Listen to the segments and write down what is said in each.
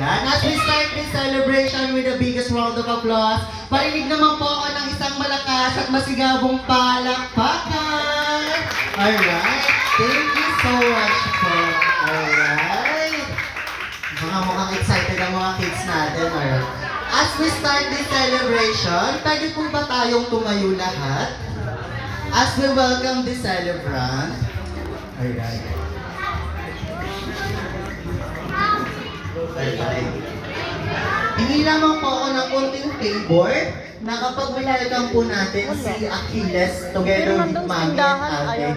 Yan. As we start this celebration with the biggest round of applause, parinig naman po ako ng isang malakas at masigabong palakpakan. Alright. Thank you so much po. Alright. Mukhang excited ang mga kids natin. Alright. As we start this celebration, pwede po ba tayong tumayo lahat? As we welcome the celebrant. Alright. Hindi lamang po ako ng konting favor na kapag welcome po natin si Achilles together with Mami and Ate,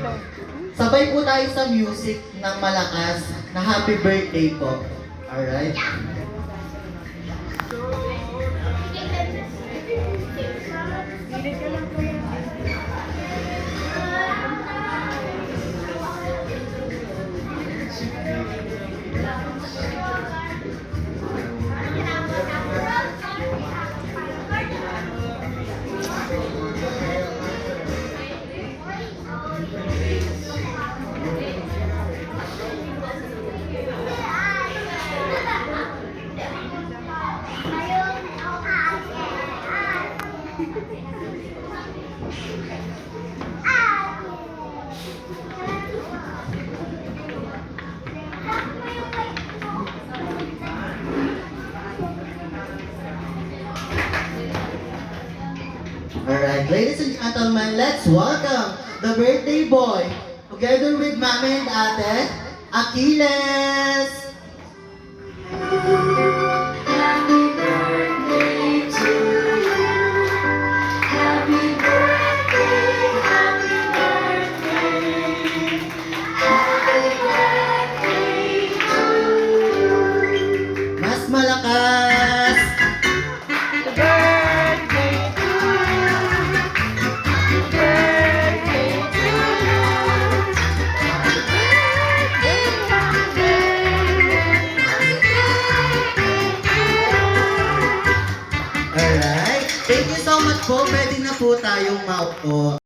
sabay po tayo sa music ng malakas na happy birthday po. Alright? Alright, ladies and gentlemen, let's welcome the birthday boy together with Mami and Ate, Achilles! Happy birthday to you. Happy birthday, happy birthday. Happy birthday to you. Mas malakas! Happy birthday to you. Happy birthday to you. Happy birthday, happy birthday. Alright, thank you so much po. Pwede na po tayong maupo.